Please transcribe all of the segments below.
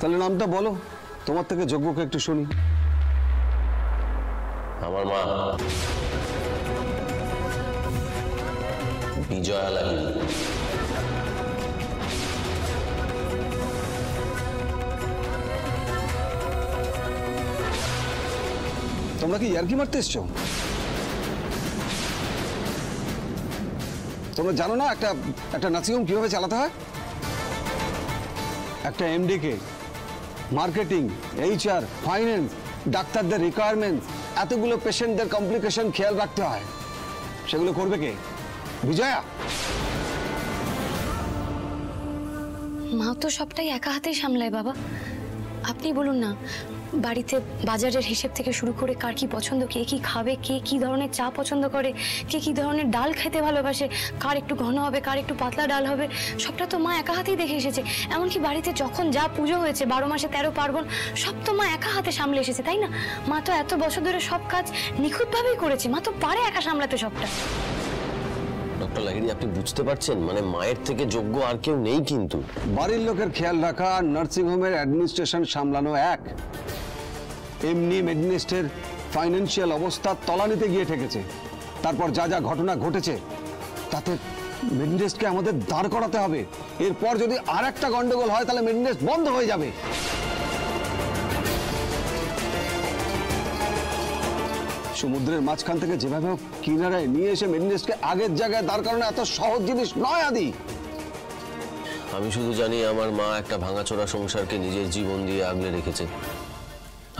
তাহলে নামটা বলো, তোমার থেকে যোগ্যকে একটু শুনি। আমার মা বিজয়া লাহিড়ী। তোমরা কি ইয়ার্কি মারতে এসছো? তোমরা জানো না একটা একটা নার্সিংহোম কিভাবে চালাতে হয়? একটা এমডি কে মার্কেটিং, এইচআর, ফাইন্যান্স, ডাক্তারদের রিকোয়ারমেন্টস, এতগুলো পেশেন্টদের কমপ্লিকেশন খেয়াল রাখতে হয়। সেগুলো করবে কে? বিজয়া। মা তো সবটাই একা হাতেই সামলায় বাবা। আপনি বলুন না, বাড়িতে বাজারের হিসেব থেকে শুরু করে কার কি পছন্দ, কে কি খাবে, কে কি ধরনের চা পছন্দ করে, কে কি ধরনের ডাল খেতে ভালোবাসে, কার একটু ঘন হবে, কার একটু পাতলা ডাল হবে, সবটা তো মা একা হাতেই দেখে এসেছে। এমনকি বাড়িতে যখন যা পুজো হয়েছে, 12 মাসে 13 পার্বণ, সব তো মা একা হাতে সামলে এসেছে, তাই না? মা তো এত বছর ধরে সব কাজ নিখুঁতভাবেই করেছে, মা তো পারে একা সামলাতে সবটা। ডক্টর লাহিড়ী, আপনি বুঝতে পারছেন, মানে মায়ের থেকে যোগ্য আর কেউ নেই। কিন্তু বাড়ির লোকের খেয়াল রাখা আর নার্সিংহোমের অ্যাডমিনিস্ট্রেশন সামলানো এক। এমনি মেডনেস্টের ফাইন্যান্সিয়াল অবস্থা তলানিতে গিয়ে ঠেকেছে। তারপর যা যা ঘটনা ঘটেছে তাতে মেডনেস্টকে আমাদের দাঁড় করাতে হবে। এরপর যদি আর একটা গন্ডগোল হয় তাহলে মেডনেস্ট বন্ধ হয়ে যাবে। সমুদ্রের মাঝখান থেকে যেভাবে কিনারায় নিয়ে এসে মেডনেস্টকে আগের জায়গায় দাঁড় করানো এত সহজ জিনিস নয় আদি। আমি শুধু জানি আমার মা একটা ভাঙাচোরা সংসারকে নিজের জীবন দিয়ে আগলে রেখেছে,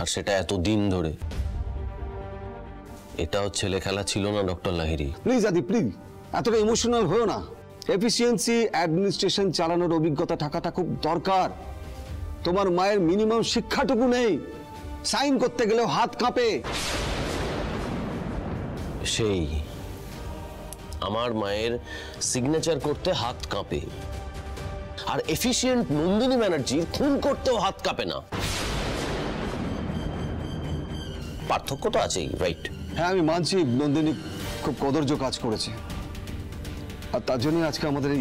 আর সেটা এতদিন ধরে। এটাও ছেলে খেলা ছিল না ডক্টর লাহিড়ী। প্লিজ আদি, প্লিজ এতটা ইমোশনাল হয়েও না। এফিসিয়েন্সি অ্যাডমিনিস্ট্রেশন চালানোর অভিজ্ঞতা থাকাটা খুব দরকার। তোমার মায়ের মিনিমাম শিক্ষাটুকু নেই, সাইন করতে গেলেও হাত কাঁপে। সেই আমার মায়ের সিগনেচার করতে হাত কাঁপে, আর এফিশিয়েন্ট নন্দিনী ব্যানার্জির খুন করতেও হাত কাঁপে না। পার্থক্য তো আছেই, রাইট? হ্যাঁ, আমি মানছি নন্দিনী খুব কদর্য কাজ করেছে, আর তার জন্য আজকে আমাদের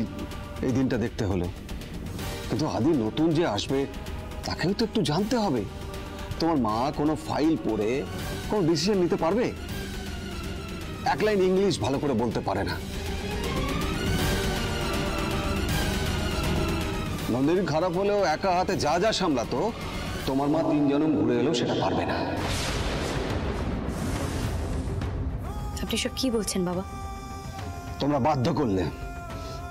এই দিনটা দেখতে হলো। কিন্তু আদি নতুন যে আসবে তাকেও তো একটু জানতে হবে। তোমার মা কোনো ফাইল পড়ে কোনো ডিসিশন নিতে পারবে? এক লাইন ইংলিশ ভালো করে বলতে পারে না। নন্দিনী খারাপ হলেও একা হাতে যা যা সামলাতো তোমার মা 3 জনম ঘুরে এলেও সেটা পারবে না। আপনি সব কি বলছেন বাবা? তোমরা বাধ্য করলে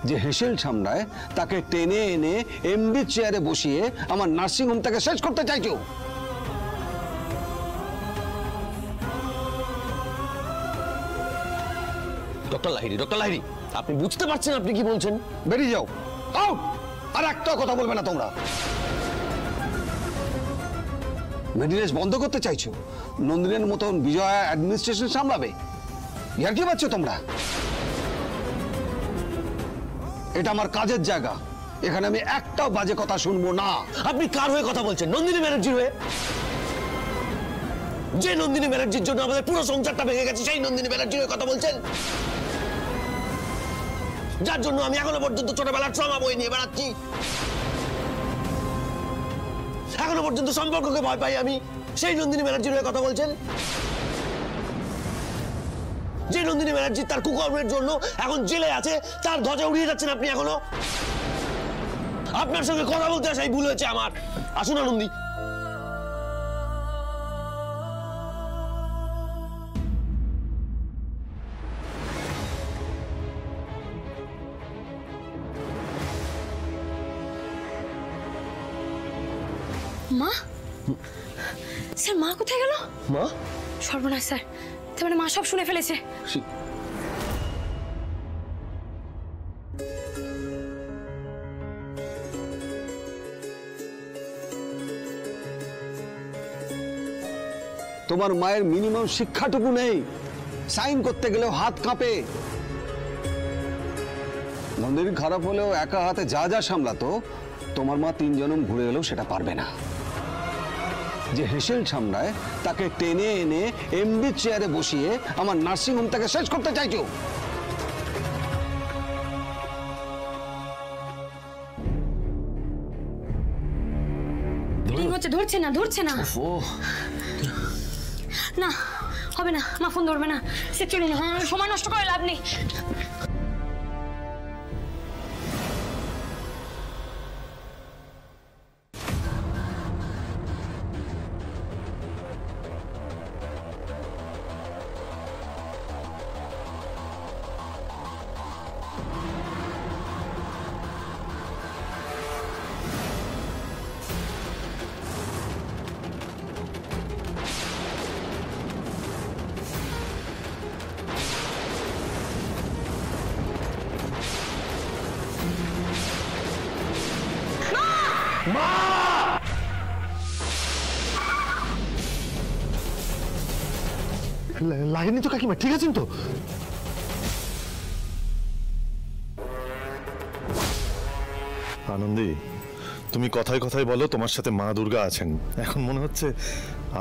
যে হেসেল সামলায় তাকে টেনে এনে এমডি চেয়ারে বসিয়ে আমার নার্সিং হোমটাকে শেষ করতে চাইছো। ডক্টর লাহিড়ী, আপনি বুঝতে পারছেন আপনি কি বলছেন? বেরিয়ে যাও, আউট! আর একটা কথা বলবে না তোমরা। মেডিনেস বন্ধ করতে চাইছো? নন্দিনীর মতন বিজয়া অ্যাডমিনিস্ট্রেশন সামলাবে? ইয়ার কি পাচ্ছ তোমরা? এটা আমার কাজের জায়গা, এখানে আমি একটাও বাজে কথা শুনবো না। আপনি কার হয়ে কথা বলছেন? নন্দিনী ব্যানার্জির হয়ে? যে নন্দিনী ব্যানার্জির জন্য আমাদের পুরো সংসারটা ভেঙে গেছে, সেই নন্দিনী ব্যানার্জির হয়ে কথা বলছেন? যার জন্য আমি এখনো পর্যন্ত ছোটবেলার ট্রমা বই নিয়ে বেড়াচ্ছি, এখনো পর্যন্ত সম্পর্ককে ভয় পাই আমি, সেই নন্দিনী ব্যানার্জির হয়ে কথা বলছেন? যে নন্দিনী ব্যানার্জি তার কুকর্মের জন্য এখন জেলে আছে, তার ধ্বজা উড়িয়ে যাচ্ছেন আপনি এখনো। আপনার সঙ্গে কথা বলতে আসাই ভুল হয়েছে আমার। আসুন আনন্দী। মা? স্যার, মা কোথায় গেল? মা? সর্বনাশ স্যার, তার মানে মা সব শুনে ফেলেছে। তোমার মায়ের মিনিমাম শিক্ষাটুকু নেই, সাইন করতে গেলেও হাত কাঁপে। নন্দিনী খারাপ হলেও একা হাতে যা যা সামলাতো তোমার মা 3 জনম ঘুরে এলেও সেটা পারবে না। যে হেসেল সামলায় তাকে টেনে এনে এমডি চেয়ারে বসিয়ে আমার নার্সিং হোমটাকে শেষ করতে চাইছো। রিং হচ্ছে, ধরছে না ও না, হবে না, মা ফোন ধরবে না। সে চলুন, সময় নষ্ট করে লাভ নেই। লাগেনি তো কাকিমা? ঠিক আছেন তো? আনন্দী, তুমি কথায় কথায় বলো তোমার সাথে মা দুর্গা আছেন। এখন মনে হচ্ছে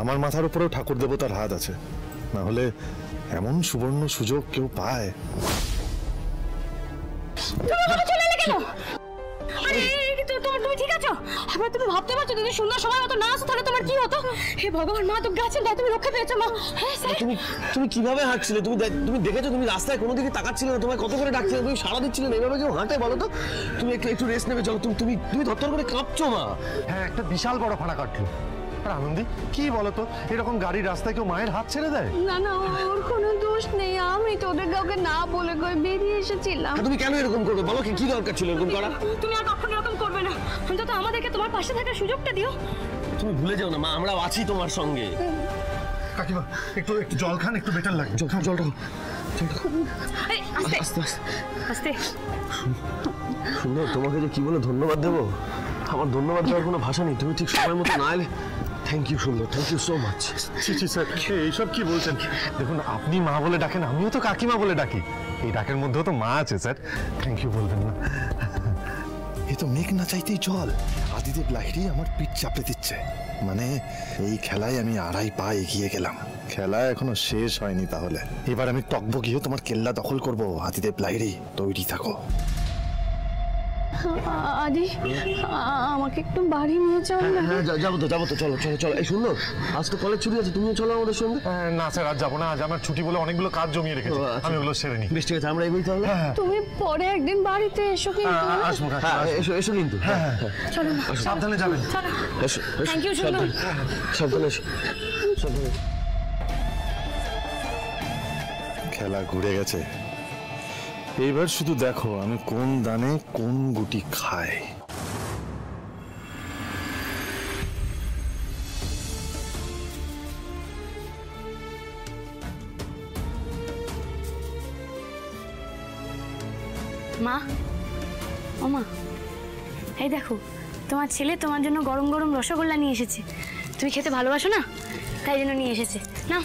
আমার মাথার উপরেও ঠাকুর দেবতার হাত আছে, না হলে এমন সুবর্ণ সুযোগ কেউ পায়? তুমি ঠিক আছো? এবার তুমি ভাবতে পারছো যদি সুন্দর সময় মতো না আসো তাহলে তোমার কি হতো? হে ভগবান, মা তো গাছের গায়ে তুমি রক্ষা পেয়েছো মা। হ্যাঁ স্যার। তুমি কিভাবে হাঁটছিলে? তুমি দেখেছো? তুমি রাস্তায় কোনো দিকে তাকাচ্ছিলে না? তোমায় কত করে ডাকছিলে, তুমি সাড়া দিচ্ছিলে না। এইভাবে কেউ হাঁটে বলো তো? তুমি একটু রেস্ট নেবে চলো। তুমি ধরতর করে কাঁপছো মা। হ্যাঁ, একটা বিশাল বড় ফাঁড়া কাটলো। আর আনন্দী, কি বলতো, এরকম গাড়ির রাস্তায় কেউ মায়ের হাত ছেড়ে দেয়? না না, ওর কোনো দোষ নেই, আমি তো ওদের কাউকে না বলে কই বেরিয়ে এসেছিলাম। তুমি কেন এরকম করবে বলো? কি দরকার ছিল এরকম করা? তুমি আর কখনো এরকম করবে না, অন্তত আমাদেরকে তোমার পাশে থাকার সুযোগটা দিও। তুমি ভুলে যাও না মা, আমরাও আছি তোমার সঙ্গে। কাকিমা, একটু জল খান, একটু বেটার লাগে। জলটা আস্তে আস্তে আস্তে। সুন্দর, তোমাকে যে কি বলে ধন্যবাদ দেবো, আমার ধন্যবাদ দেওয়ার কোনো ভাষা নেই। তুমি ঠিক সময় মতো না এলে। থ্যাংক ইউ সুন্দর, থ্যাংক ইউ সো মাচ। ছি স্যার, এইসব কি বলছেন? দেখুন, আপনি মা বলে ডাকেন, আমিও তো কাকিমা বলে ডাকি। এই ডাকের মধ্যেও তো মা আছে স্যার। থ্যাংক ইউ বলবেন না। এ তো মেঘ না চাইতেই জল। আদিদেব লাহিড়ী আমার পিঠ চাপড়ে দিচ্ছে। মানে এই খেলায় আমি আড়াই পা এগিয়ে গেলাম। খেলা এখনো শেষ হয়নি, তাহলে এবার আমি টকবগিয়ে তোমার কেল্লা দখল করব। আদিদেব লাহিড়ী, তৈরি থাকো। আদি, আমাকে একটু বাড়ি নিয়ে চল না। হ্যাঁ যাবো তো চলো। এই সুন্দর, আজ তো কলেজ ছুটি আছে, তুমিও চলো আমাদের সঙ্গে। না স্যার, আজ যাবো না। আজ আমার ছুটি বলে অনেকগুলো কাজ জমিয়ে রেখেছি, আমি ওগুলো সেরে নিই। বেশ, ঠিক আছে, আমরা এগোই তাহলে। তুমি পরে একদিন বাড়িতে এসো কিন্তু। আসবো। হ্যাঁ এসো কিন্তু। চলো না, সাবধানে যাবেন। চলো। এসো। থ্যাংক ইউ সুন্দর। সাবধানে এসো। খেলা ঘুরে গেছে। এইবার শুধু দেখো আমি কোন দানে কোন গুটি খাই। মা, ও মা, এই দেখো তোমার ছেলে তোমার জন্য গরম গরম রসগোল্লা নিয়ে এসেছে। তুমি খেতে ভালোবাসো না, তাই জন্য নিয়ে এসেছে। না,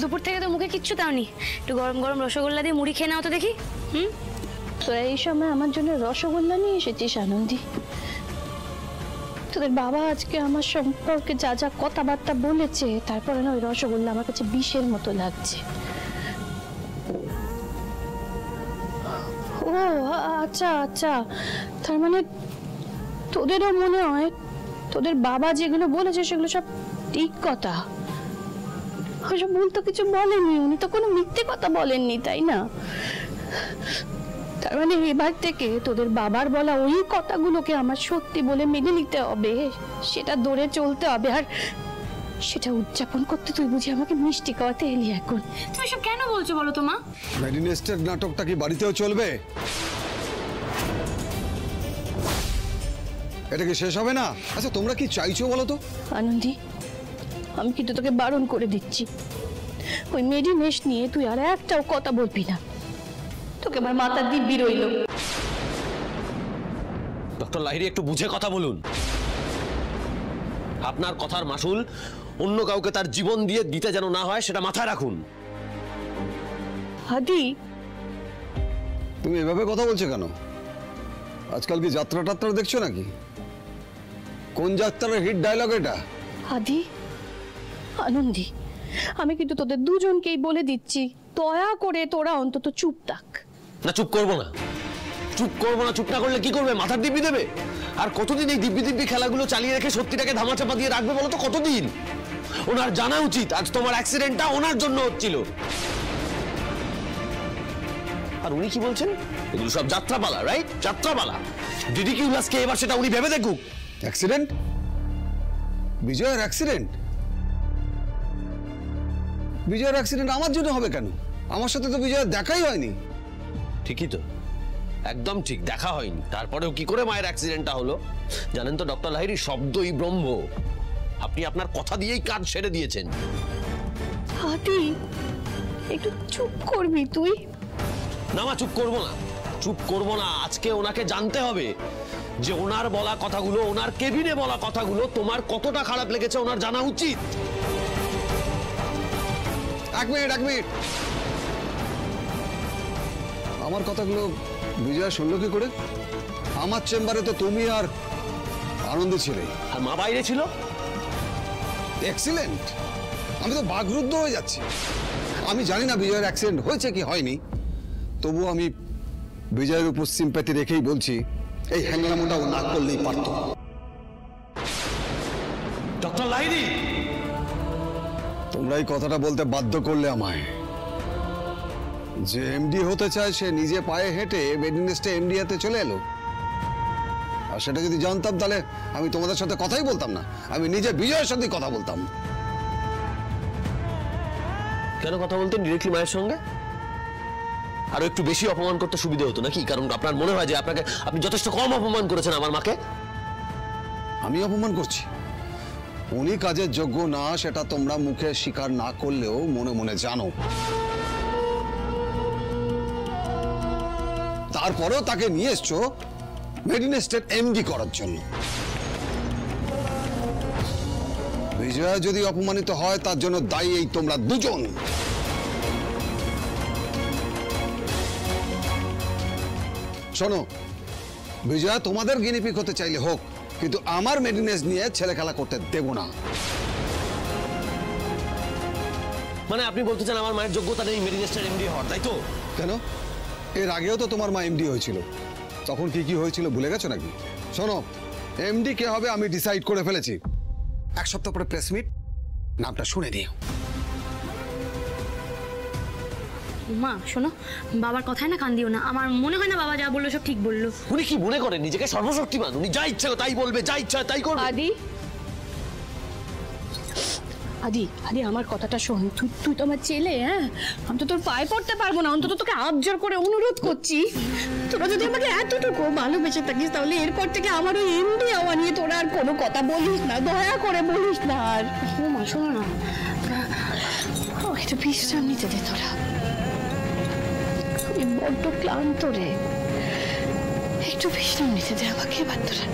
দুপুর থেকে তো মুখে কিচ্ছু দাওনি, একটু গরম গরম রসগোল্লা দিয়ে মুড়ি খেয়ে নাও তো দেখি। তোরা এই সময় আমার জন্য রসগোল্লা নিয়ে এসেছিস আনন্দী? তোদের বাবা আজকে আমার সম্পর্কে যা যা কথাবার্তা বলেছে, তারপরে না ওই রসগোল্লা আমার কাছে বিষের মতো লাগছে। ও আচ্ছা, তার মানে তোদেরও মনে হয় তোদের বাবা যেগুলো বলেছে সেগুলো সব ঠিক কথা? ওসব ভুল তো কিছু বলেনি, উনি তো কোনো মিথ্যে কথা বলেননি, তাই না? তার মানে এবার থেকে তোদের বাবার বলা ওই কথাগুলোকে আমার সত্যি বলে মেনে নিতে হবে, সেটা ধরে চলতে হবে। আর সেটা উদযাপন করতে তুই বুঝি আমাকে মিষ্টি খাওয়াতে এলি এখন? তুমি সব কেন বলছো বলো তো মা? ম্যারিনেস্টের নাটকটা কি বাড়িতেও চলবে? এটা কি শেষ হবে না? আচ্ছা, তোমরা কি চাইছো বলো তো? আনন্দী, আমি কিন্তু তোকে বারণ করে দিচ্ছি, ওই মেডিনেশ নিয়ে তুই আর একটাও কথা বলবি না। তোকে আমার মাথার দিব্যি রইল। ডক্টর লাহিড়ী, একটু বুঝে কথা বলুন। আপনার কথার মাসুল অন্য কাউকে তার জীবন দিয়ে দিতে যেন না হয়, সেটা মাথায় রাখুন। আদি, তুমি এভাবে কথা বলছো কেন? আজকাল কি যাত্রা টাত্রা দেখছো নাকি? কোন যাত্রার হিট ডায়লগ এটা? আদি, আনন্দী, আমি কিন্তু তোদের দুজনকেই বলে দিচ্ছি, দয়া করে তোরা অন্তত চুপ থাক। না, চুপ করবো না। চুপ না করলে কি করবে? মাথার দিব্যি দেবে? আর কতদিন এই দিব্যি দিব্যি খেলাগুলো চালিয়ে রেখে সত্যিটাকে ধামাচাপা দিয়ে রাখবে বলো তো? কতদিন? ওনার জানা উচিত আজ তোমার অ্যাক্সিডেন্টটা ওনার জন্য হচ্ছিল। আর উনি কি বলছেন? এগুলো সব যাত্রাপালা, রাইট? যাত্রাপালা। রিডিকিউলাসকে এবার সেটা উনি ভেবে দেখুক। অ্যাক্সিডেন্ট? বিজয়ের অ্যাক্সিডেন্ট? বিজয়ের অ্যাক্সিডেন্ট আমার জন্য হবে কেন? আমার সাথে তো বিজয়ের দেখাই হয়নি। ঠিকই তো, একদম ঠিক, দেখা হয়নি। তারপরেও কি করে মায়ের অ্যাক্সিডেন্টটা হলো? জানেন তো ডক্টর লাহিড়ী, শব্দই ব্রহ্ম। আপনি আপনার কথা দিয়েই কাজ সেরে দিয়েছেন। আদি, একটু চুপ করবি তুই? না মা, চুপ করবো না, চুপ করবো না। আজকে ওনাকে জানতে হবে যে ওনার বলা কথাগুলো, ওনার কেবিনে বলা কথাগুলো তোমার কতটা খারাপ লেগেছে ওনার জানা উচিত। এক মিনিট। আমার কথাগুলো বিজয় শুনলো কি করে? আমার চেম্বারে তো তুমি আর আনন্দে ছিলে, আর মা বাইরে ছিল। এক্সিলেন্ট। আমি তো বাকরুদ্ধ হয়ে যাচ্ছি। আমি জানি না বিজয়ের অ্যাক্সিডেন্ট হয়েছে কি হয়নি, তবু আমি বিজয়ের উপর সিম্প্যাথি রেখেই বলছি এই হ্যাংলামোটা ও না করলেই পারত। ডক্টর লাহিড়ী, তোমরা এই কথাটা বলতে বাধ্য করলে আমায়। যে এমডি হতে চায় সে নিজে পায়ে হেঁটে বেডিনেস্টে এমডি হাতে চলে এলো। আর সেটা যদি জানতাম তাহলে আমি তোমাদের সাথে কথাই বলতাম না, আমি নিজে বিজয়ের সাথে কথা বলতাম। কেন কথা বলতেন ডিরেক্টলি মায়ের সঙ্গে? আরো একটু বেশি অপমান করতে সুবিধা হতো নাকি? কারণ আপনার মনে হয় যে আপনি যথেষ্ট কম অপমান করেছেন আমার মাকে। আমি অপমান করছি? উনি কাজের যোগ্য না সেটা তোমরা মুখে স্বীকার না করলেও মনে মনে জানো। তারপরেও তাকে নিয়ে এসছো মেডিনেস্টের এমডি করার জন্য। বিজয়া যদি অপমানিত হয় তার জন্য দায়ী এই তোমরা দুজন। শোনো, বিজয়া তোমাদের গিনিপিক হতে চাইলে হোক, কিন্তু আমার মেডিনেস নিয়ে ছেলে খেলা করতে দেব না। মানে আপনি বলতে চান আমার মায়ের যোগ্যতা নেই মেডিনেস্টের এমডি হওয়ার, তাই তো? কেন? এর আগেও তো তোমার মা এমডি হয়েছিল, তখন কি কি হয়েছিল ভুলে গেছো নাকি? শোনো, এমডি কে হবে আমি ডিসাইড করে ফেলেছি। এক সপ্তাহ পরে প্রেস মিট, নামটা শুনে নিও। মা শোনো, বাবার কথায় না কান দিও না। আমার মনে হয় না বাবা যা বললো সব ঠিক বললো। উনি কি মনে করেন নিজেকে সর্বশক্তিমান? উনি যা ইচ্ছা তাই বলবে, যা ইচ্ছা তাই করবে। আদি, আদি, আদি আমার কথাটা শোন। তুই তো আমার ছেলে, হ্যাঁ? আমি তো তোর পায়ে পড়তে পারবো না, অন্তত তোকে হাত জোর করে অনুরোধ করছি। তোরা যদি আমাকে এতটুকু ভালোবেসে থাকিস তাহলে এরপর থেকে আমার ওই এমডি হওয়া নিয়ে তোরা আর কোনো কথা বলিস না, দয়া করে বলিস না আর। ও মা শোনো না, একটু বিশ্রাম নিতে দে তোরা। আমি বড্ড ক্লান্ত রে, একটু বিশ্রাম নিতে দে আমাকে এবার তোরা।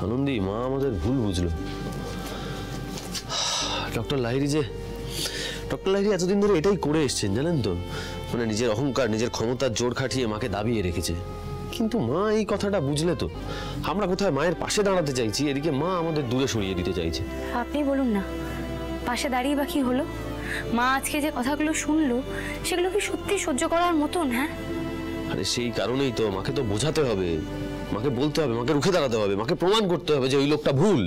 আনন্দী, মা আমাদের ভুল বুঝলো। ডক্টর লাহিড়ী এতদিন ধরে এটাই করে এসছেন জানেন তো, মানে নিজের অহংকার, নিজের ক্ষমতার জোর খাটিয়ে মাকে দাবিয়ে রেখেছে। কিন্তু মা এই কথাটা বুঝলে তো আমরা কোথায় মায়ের পাশে দাঁড়াতে চাইছি, এদিকে মা আমাদের দূরে সরিয়ে দিতে চাইছে। আপনি বলুন না, পাশে দাঁড়িয়ে বা কি হলো? মা আজকে যে কথাগুলো শুনলো সেগুলো কি সত্যি সহ্য করার মতন? হ্যাঁ, আরে সেই কারণেই তো মাকে তো বোঝাতে হবে, মাকে বলতে হবে, মাকে রুখে দাঁড়াতে হবে, মাকে প্রমাণ করতে হবে যে ওই লোকটা ভুল।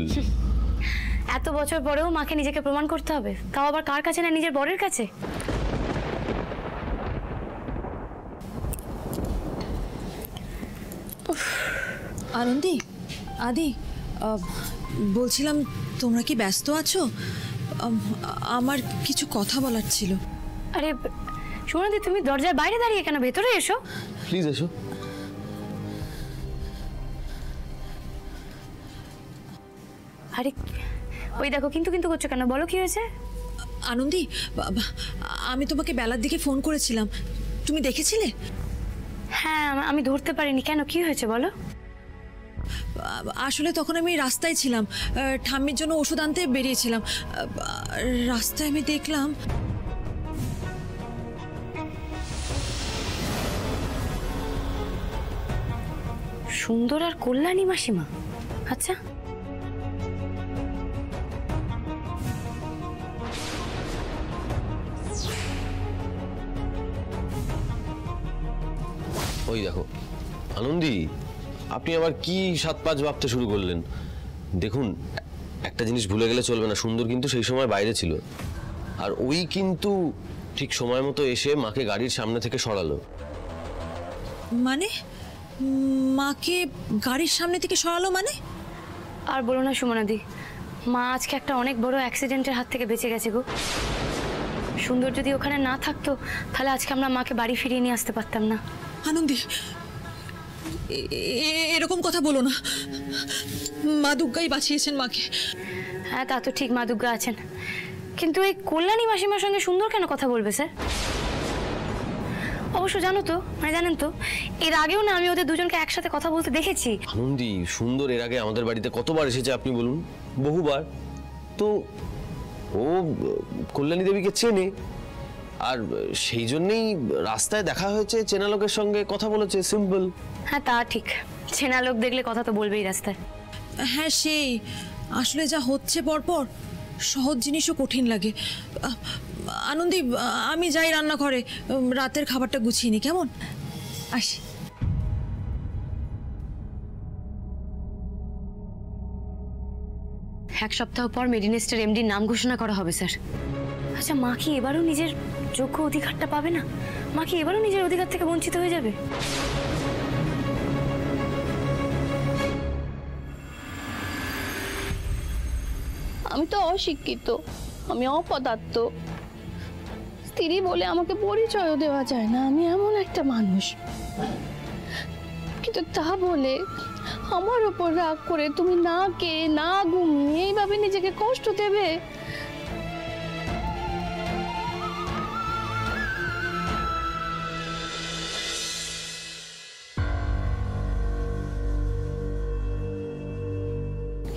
এত বছর পরেও মাকে নিজেকে প্রমাণ করতে হবে, তাও আবার কার কাছে না, নিজের বরের কাছে। আনন্দী, আদি, বলছিলাম তোমরা কি ব্যস্ত আছো? আমার কিছু কথা বলার ছিল। আরে শোনো দি, তুমি দরজার বাইরে দাঁড়িয়ে কেন? ভেতরে এসো। প্লিজ এসো। আরে ওই দেখো, কিন্তু কিন্তু করছো কেন? বলো কি হয়েছে? আনন্দী, আমি তোমাকে বেলার দিকে ফোন করেছিলাম, তুমি দেখেছিলে? হ্যাঁ, আমি ধরতে পারিনি। কেন, কি হয়েছে বলো? আসলে তখন আমি রাস্তায় ছিলাম, ঠাম্মির জন্য ওষুধ আনতে বেরিয়েছিলাম। রাস্তায় আমি দেখলাম সুন্দর আর কল্যাণী মাসিমা। আচ্ছা, ওই দেখো আনন্দী, আপনি আবার কি 7-5 ভাবতে শুরু করলেন? দেখুন, একটা জিনিস ভুলে গেলে চলবে না, সুন্দর কিন্তু সেই সময় বাইরে ছিল, আর ওই কিন্তু ঠিক সময় মতো এসে মাকে গাড়ির সামনে থেকে সরালো। মানে মাকে গাড়ির সামনে থেকে সরালো মানে? আর বলো না সুমনাদি, মা আজকে একটা অনেক বড় অ্যাক্সিডেন্টের হাত থেকে বেঁচে গেছে গো। সুন্দর যদি ওখানে না থাকতো তাহলে আজকে আমরা মাকে বাড়ি ফিরিয়ে নিয়ে আসতে পারতাম না। আনন্দী, এরকম কথা বলো না। মা দুর্গাই বাঁচিয়েছেন মাকে। হ্যাঁ, তা তো ঠিক, মা দুর্গা আছেন, কিন্তু এই কল্যাণী মাসিমার সঙ্গে সুন্দর কেন কথা বলবে স্যার? অবশ্য জানো তো, মানে জানেন তো, এর আগেও না আমি ওদের দুজনকে একসাথে কথা বলতে দেখেছি। আনন্দী, সুন্দর এর আগে আমাদের বাড়িতে কতবার এসেছে আপনি বলুন? বহুবার। তো ও কল্যাণী দেবীকে চেনে, আর সেই জন্যই রাস্তায় দেখা হয়েছে, চেনা লোকের সঙ্গে কথা বলেছে, সিম্পল। হ্যাঁ, তা ঠিক, চেনা লোক দেখলে কথা তো বলবেই রাস্তায়। হ্যাঁ, সেই আসলে যা হচ্ছে পরপর, সহজ জিনিসও কঠিন লাগে। আনন্দী, আমি যাই রান্নাঘরে, রাতের খাবারটা গুছিয়ে নি, কেমন? আসি। এক সপ্তাহ পর মেডিনেস্টের এমডির নাম ঘোষণা করা হবে স্যার। আচ্ছা, মা কি এবারও নিজের যোগ্য অধিকারটা পাবে না? মা কি এবারও নিজের অধিকার থেকে বঞ্চিত হয়ে যাবে? আমি তো অশিক্ষিত, আমি অপদার্থ। স্ত্রী বলে আমাকে পরিচয়ও দেওয়া যায় না, আমি এমন একটা মানুষ। কিন্তু তা বলে আমার উপর রাগ করে তুমি না কে না ঘুমিয়ে এইভাবে নিজেকে কষ্ট দেবে?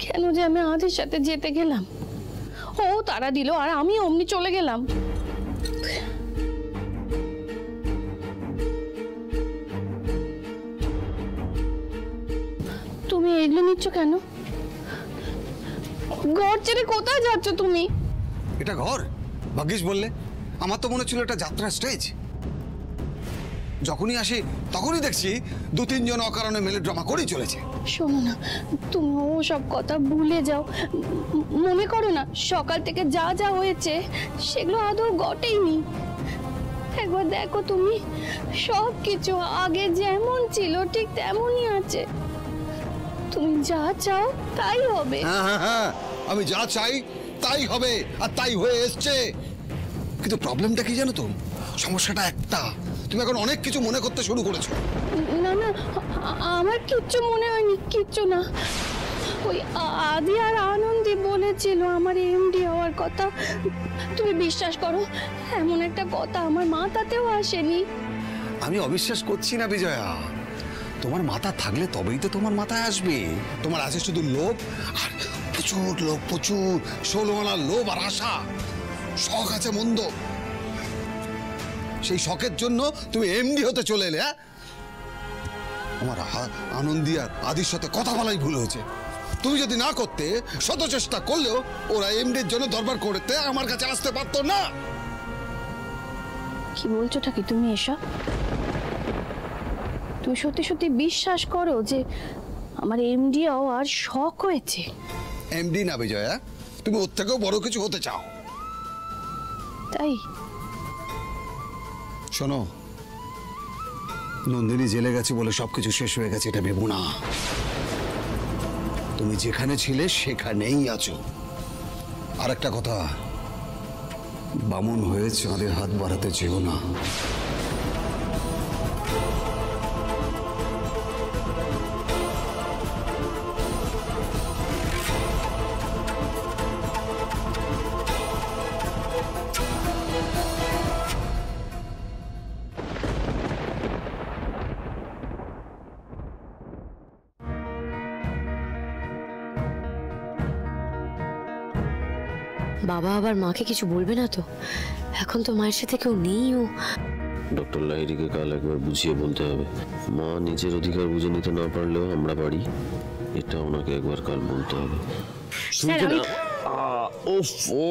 কেন যে আমি আদির সাথে যেতে গেলাম, ও তারা দিল আর আমি অমনি চলে গেলাম। তুমি এগুলো নিচ্ছ কেন? ঘর ছেড়ে কোথায় যাচ্ছ তুমি? এটা ঘর? ভাগ্যিস বললে, আমার তো মনে ছিল এটা যাত্রা স্টেজ। যখনই আসি তখনই দেখছি 2-3 জন অকারণে মেলোড্রামা করেই চলেছে। শোনো না, তুমি ও সব কথা ভুলে যাও। মনে করো না সকাল থেকে যা যা হয়েছে সেগুলো আদৌ ঘটেইনি। একবার দেখো তুমি, সব কিছু আগে যেমন ছিল ঠিক তেমনই আছে। তুমি যা চাও তাই হবে। হ্যাঁ হ্যাঁ হ্যাঁ, আমি যা চাই তাই হবে, আর তাই হয়ে এসছে। কিন্তু প্রবলেমটা কি জানো তো? সমস্যাটা একটা, তুমি এখন অনেক কিছু মনে করতে শুরু করেছো। না না, আমার কিচ্ছু মনে হয়নি, কিচ্ছু না। ওই আদি আর আনন্দী বলেছিল আমার এমডি হওয়ার কথা। তুমি বিশ্বাস করো, এমন একটা কথা আমার মাথাতেও আসেনি। আমি অবিশ্বাস করছি না বিজয়া, তোমার মাথা থাকলে তবেই তো তোমার মাথায় আসবে। তোমার আছে শুধু লোভ, আর প্রচুর লোভ, প্রচুর 16 আনার লোভ আর আশা। শখ আছে মন্দ, সেই শখের জন্য তুমি এমডি হতে চলে এলে। আমার আনন্দী আর আদির সাথে কথা বলাই ভুল হয়েছে। তুমি যদি না করতে, শত চেষ্টা করলেও ওরা এমডির জন্য দরবার করতে আমার কাছে আসতে পারতো না। কি বলছোটা কি তুমি এসব? তুমি সত্যি সত্যি বিশ্বাস করো যে আমার এমডি হওয়ার শখ হয়েছে? এমডি না বিজয়া, তুমি ওর থেকেও বড় কিছু হতে চাও। তাই? শোনো, নন্দিনী জেলে গেছে বলে সবকিছু শেষ হয়ে গেছে এটা ভেবো না। তুমি যেখানে ছিলে সেখানেই আছো। আর একটা কথা, বামন হয়ে চাঁদের হাত বাড়াতে চেও না। বাবা আবার মাকে কিছু বলবে না তো? এখন তো মায়ের সাথে কেউ নেই। ও ডক্টর লাহিড়িকে কাল একবার বুঝিয়ে বলতে হবে। মা নিজের অধিকার বুঝে নিতে না পারলেও আমরা পারি। এটা ওনাকে একবার কাল বলতে হবে। স্যার, শুনছে আমি- না? ওফ ও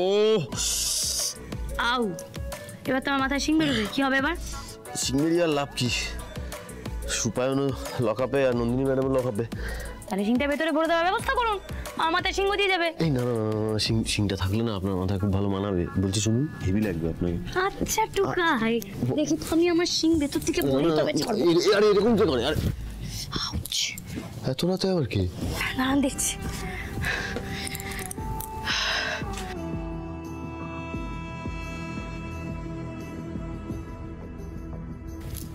আউ, এবার তোমার মাথায় শিং বেরোবে, কি হবে এবার? সিঙ্গেরি আর লাভ কি? সুপায়নও লকআপে আর নন্দিনী ম্যাডামও লকআপে। তাহলে শিংটা ভেতরে ভরে দেওয়ার ব্যবস্থা করুন, আমার মাথায় শিং দিয়ে যাবে। এই না না না, না, শিংটা থাকলে না আপনার মাথায় খুব ভালো মানাবে। বলছি শুনুন, হেভি লাগবে আপনাকে। আচ্ছা টুকাই, দেখি তো আমি আমার শিং ভেতর থেকে ভরে তবে ছাড়বো। আরে এরকম কে করে? আরে আউচ, এত রাতে আবার কি? দাঁড়ান দেখছি।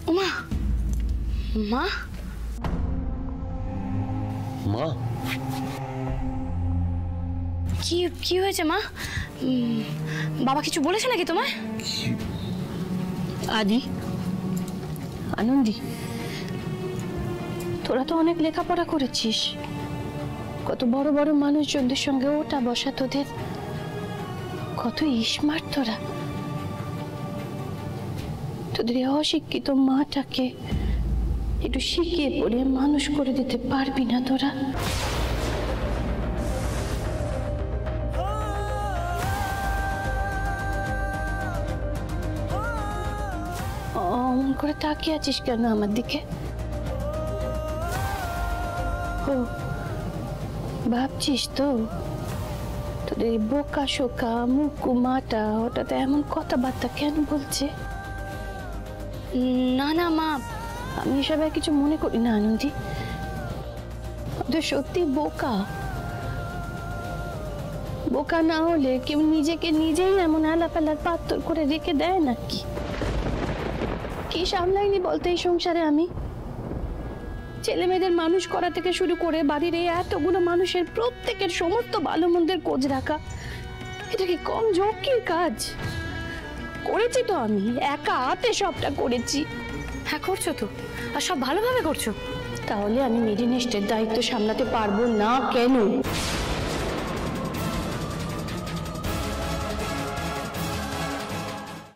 মা, মা, মা কি কি হয়েছে মা? বাবা কিছু বলেছে নাকি তোমায়? আদি, আনন্দি, তোরা তো অনেক লেখাপড়া করেছিস, কত বড় বড় মানুষজনদের সঙ্গে ওটা বসা তোদের, কত স্মার্ট তোরা। তোদের এই অশিক্ষিত মাটাকে একটু শিখিয়ে পড়ে মানুষ করে দিতে পারবি না তোরা? অমন করে তাকিয়ে আছিস কেন আমার দিকে? ও ভাবছিস তো তোদের এই বোকা শোকা মুকু মাটা হঠাৎ এমন কথাবার্তা কেন বলছে? না না মা, আমি এসব আর কিছু মনে করি না আনন্দি, ওদের সত্যি বোকা। বোকা না হলে কেউ নিজেকে নিজেই এমন আলাপালার পাত্তর করে রেখে দেয় নাকি? কি সামলাইনি বলতে এই সংসারে আমি? ছেলে মেয়েদের মানুষ করা থেকে শুরু করে বাড়ির এই এতগুলো মানুষের প্রত্যেকের সমস্ত ভালো মন্দের খোঁজ রাখা, এটা কি কম ঝক্কির কাজ? করেছি তো আমি, একা হাতে সবটা করেছি। হ্যাঁ করছো তো, আর সব ভালোভাবে করছো। তাহলে আমি মেরিনেস্টের দায়িত্ব সামলাতে পারবো না কেন?